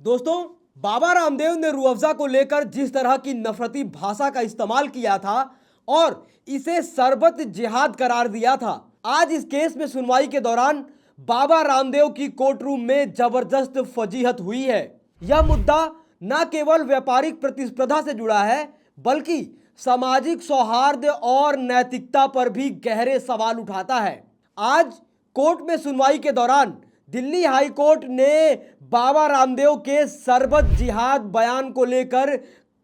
दोस्तों, बाबा रामदेव ने रूह अफ़ज़ा को लेकर जिस तरह की नफरती भाषा का इस्तेमाल किया था और इसे सरबत जिहाद करार दिया था, आज इस केस में सुनवाई के दौरान बाबा रामदेव की कोर्ट रूम में जबरदस्त फजीहत हुई है। यह मुद्दा न केवल व्यापारिक प्रतिस्पर्धा से जुड़ा है, बल्कि सामाजिक सौहार्द और नैतिकता पर भी गहरे सवाल उठाता है। आज कोर्ट में सुनवाई के दौरान दिल्ली हाई कोर्ट ने बाबा रामदेव के सरबत जिहाद बयान को लेकर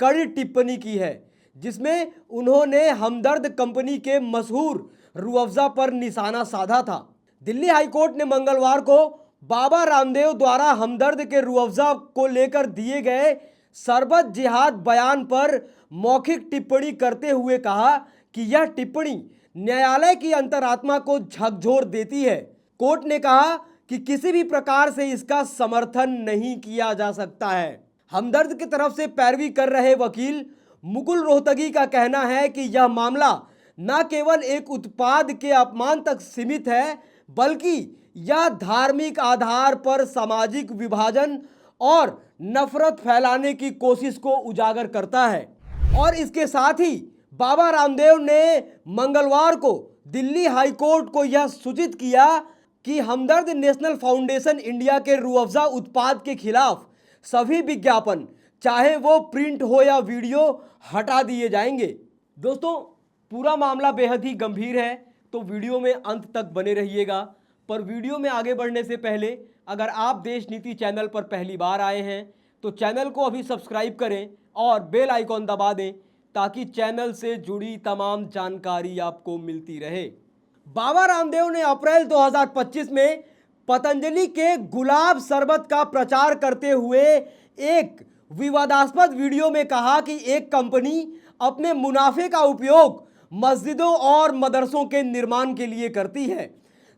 कड़ी टिप्पणी की है, जिसमें उन्होंने हमदर्द कंपनी के मशहूर रूह अफ़ज़ा पर निशाना साधा था। दिल्ली हाई कोर्ट ने मंगलवार को बाबा रामदेव द्वारा हमदर्द के रूह अफ़ज़ा को लेकर दिए गए सरबत जिहाद बयान पर मौखिक टिप्पणी करते हुए कहा कि यह टिप्पणी न्यायालय की अंतरात्मा को झकझोर देती है। कोर्ट ने कहा कि किसी भी प्रकार से इसका समर्थन नहीं किया जा सकता है। हमदर्द की तरफ से पैरवी कर रहे वकील मुकुल रोहतगी का कहना है कि यह मामला न केवल एक उत्पाद के अपमान तक सीमित है, बल्कि यह धार्मिक आधार पर सामाजिक विभाजन और नफरत फैलाने की कोशिश को उजागर करता है। और इसके साथ ही बाबा रामदेव ने मंगलवार को दिल्ली हाई कोर्ट को यह सूचित किया कि हमदर्द नेशनल फाउंडेशन इंडिया के रूह अफ़ज़ा उत्पाद के खिलाफ सभी विज्ञापन, चाहे वो प्रिंट हो या वीडियो, हटा दिए जाएंगे। दोस्तों, पूरा मामला बेहद ही गंभीर है, तो वीडियो में अंत तक बने रहिएगा। पर वीडियो में आगे बढ़ने से पहले अगर आप देश नीति चैनल पर पहली बार आए हैं तो चैनल को अभी सब्सक्राइब करें और बेल आइकॉन दबा दें, ताकि चैनल से जुड़ी तमाम जानकारी आपको मिलती रहे। बाबा रामदेव ने अप्रैल 2025 में पतंजलि के गुलाब शरबत का प्रचार करते हुए एक विवादास्पद वीडियो में कहा कि एक कंपनी अपने मुनाफे का उपयोग मस्जिदों और मदरसों के निर्माण के लिए करती है।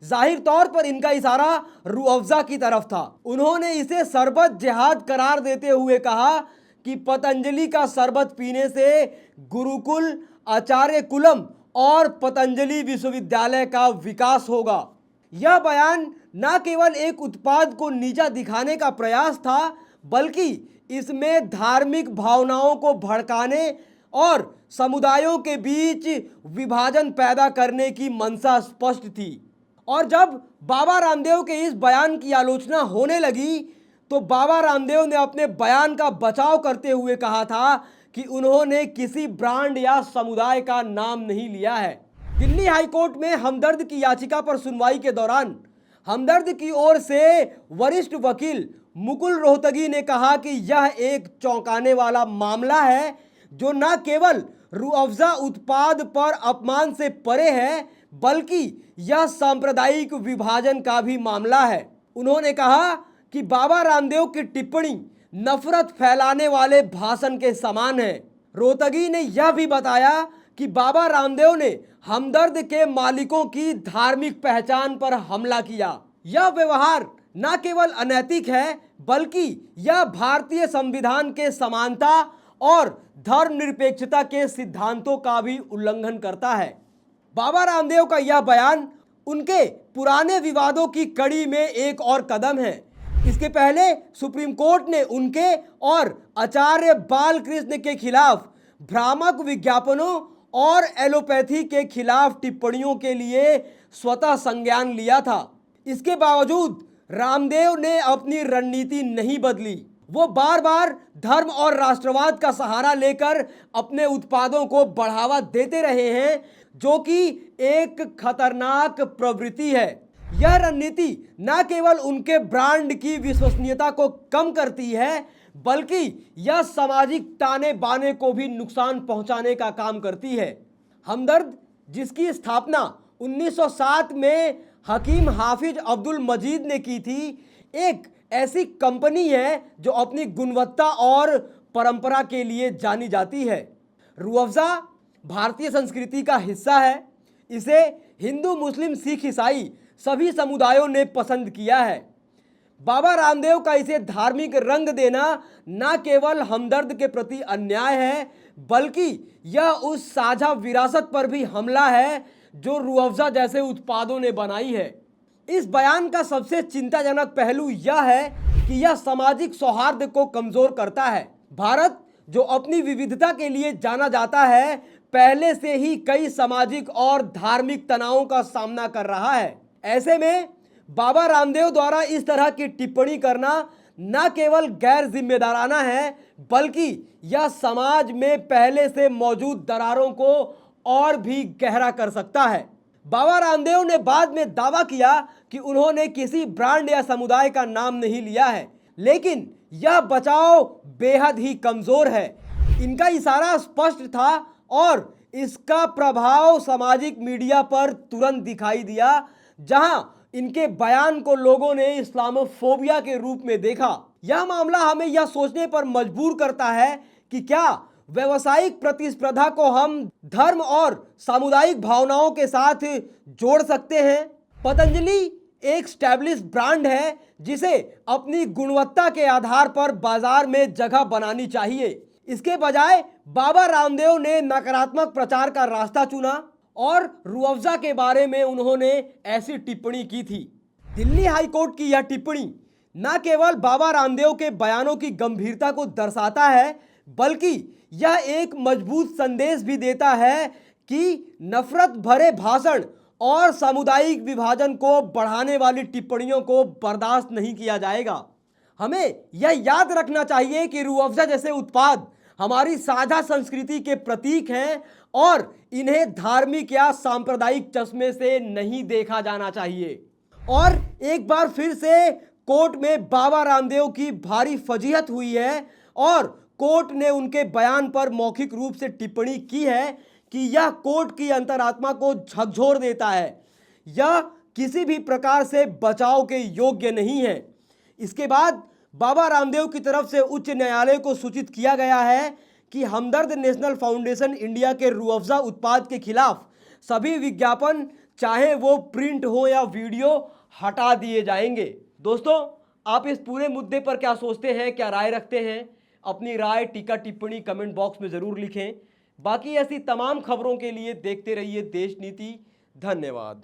जाहिर तौर पर इनका इशारा रूह अफ़ज़ा की तरफ था। उन्होंने इसे सरबत जिहाद करार देते हुए कहा कि पतंजलि का शरबत पीने से गुरुकुल, आचार्य कुलम और पतंजलि विश्वविद्यालय का विकास होगा। यह बयान न केवल एक उत्पाद को नीचा दिखाने का प्रयास था, बल्कि इसमें धार्मिक भावनाओं को भड़काने और समुदायों के बीच विभाजन पैदा करने की मंशा स्पष्ट थी। और जब बाबा रामदेव के इस बयान की आलोचना होने लगी, तो बाबा रामदेव ने अपने बयान का बचाव करते हुए कहा था कि उन्होंने किसी ब्रांड या समुदाय का नाम नहीं लिया है। दिल्ली हाई कोर्ट में हमदर्द की याचिका पर सुनवाई के दौरान हमदर्द की ओर से वरिष्ठ वकील मुकुल रोहतगी ने कहा कि यह एक चौंकाने वाला मामला है, जो न केवल रूह अफ़ज़ा उत्पाद पर अपमान से परे है, बल्कि यह सांप्रदायिक विभाजन का भी मामला है। उन्होंने कहा कि बाबा रामदेव की टिप्पणी नफरत फैलाने वाले भाषण के समान है। रोहतगी ने यह भी बताया कि बाबा रामदेव ने हमदर्द के मालिकों की धार्मिक पहचान पर हमला किया। यह व्यवहार न केवल अनैतिक है, बल्कि यह भारतीय संविधान के समानता और धर्मनिरपेक्षता के सिद्धांतों का भी उल्लंघन करता है। बाबा रामदेव का यह बयान उनके पुराने विवादों की कड़ी में एक और कदम है। इसके पहले सुप्रीम कोर्ट ने उनके और आचार्य बालकृष्ण के खिलाफ भ्रामक विज्ञापनों और एलोपैथी के खिलाफ टिप्पणियों के लिए स्वतः संज्ञान लिया था। इसके बावजूद रामदेव ने अपनी रणनीति नहीं बदली। वो बार बार धर्म और राष्ट्रवाद का सहारा लेकर अपने उत्पादों को बढ़ावा देते रहे हैं, जो कि एक खतरनाक प्रवृत्ति है। यह रणनीति न केवल उनके ब्रांड की विश्वसनीयता को कम करती है, बल्कि यह सामाजिक ताने बाने को भी नुकसान पहुंचाने का काम करती है। हमदर्द, जिसकी स्थापना 1907 में हकीम हाफिज अब्दुल मजीद ने की थी, एक ऐसी कंपनी है जो अपनी गुणवत्ता और परंपरा के लिए जानी जाती है। रूह अफ़ज़ा भारतीय संस्कृति का हिस्सा है। इसे हिंदू, मुस्लिम, सिख, ईसाई सभी समुदायों ने पसंद किया है। बाबा रामदेव का इसे धार्मिक रंग देना न केवल हमदर्द के प्रति अन्याय है, बल्कि यह उस साझा विरासत पर भी हमला है जो रूह अफ़ज़ा जैसे उत्पादों ने बनाई है। इस बयान का सबसे चिंताजनक पहलू यह है कि यह सामाजिक सौहार्द को कमजोर करता है। भारत, जो अपनी विविधता के लिए जाना जाता है, पहले से ही कई सामाजिक और धार्मिक तनावों का सामना कर रहा है। ऐसे में बाबा रामदेव द्वारा इस तरह की टिप्पणी करना न केवल गैर जिम्मेदाराना है, बल्कि यह समाज में पहले से मौजूद दरारों को और भी गहरा कर सकता है। बाबा रामदेव ने बाद में दावा किया कि उन्होंने किसी ब्रांड या समुदाय का नाम नहीं लिया है, लेकिन यह बचाव बेहद ही कमजोर है। इनका इशारा स्पष्ट था और इसका प्रभाव सामाजिक मीडिया पर तुरंत दिखाई दिया, जहां इनके बयान को लोगों ने इस्लामोफोबिया के रूप में देखा। यह मामला हमें यह सोचने पर मजबूर करता है कि क्या व्यवसायिक प्रतिस्पर्धा को हम धर्म और सामुदायिक भावनाओं के साथ जोड़ सकते हैं। पतंजलि एक स्टैब्लिश ब्रांड है जिसे अपनी गुणवत्ता के आधार पर बाजार में जगह बनानी चाहिए। इसके बजाय बाबा रामदेव ने नकारात्मक प्रचार का रास्ता चुना और रूह अफ़ज़ा के बारे में उन्होंने ऐसी टिप्पणी की थी। दिल्ली हाईकोर्ट की यह टिप्पणी न केवल बाबा रामदेव के बयानों की गंभीरता को दर्शाता है, बल्कि यह एक मजबूत संदेश भी देता है कि नफरत भरे भाषण और सामुदायिक विभाजन को बढ़ाने वाली टिप्पणियों को बर्दाश्त नहीं किया जाएगा। हमें यह याद रखना चाहिए कि रूह अफ़ज़ा जैसे उत्पाद हमारी साझा संस्कृति के प्रतीक हैं और इन्हें धार्मिक या सांप्रदायिक चश्मे से नहीं देखा जाना चाहिए। और एक बार फिर से कोर्ट में बाबा रामदेव की भारी फजीहत हुई है और कोर्ट ने उनके बयान पर मौखिक रूप से टिप्पणी की है कि यह कोर्ट की अंतरात्मा को झकझोर देता है। यह किसी भी प्रकार से बचाव के योग्य नहीं है। इसके बाद बाबा रामदेव की तरफ से उच्च न्यायालय को सूचित किया गया है कि हमदर्द नेशनल फाउंडेशन इंडिया के रूह अफ़ज़ा उत्पाद के खिलाफ सभी विज्ञापन, चाहे वो प्रिंट हो या वीडियो, हटा दिए जाएंगे। दोस्तों, आप इस पूरे मुद्दे पर क्या सोचते हैं, क्या राय रखते हैं? अपनी राय, टीका, टिप्पणी कमेंट बॉक्स में ज़रूर लिखें। बाकी ऐसी तमाम खबरों के लिए देखते रहिए देश नीति। धन्यवाद।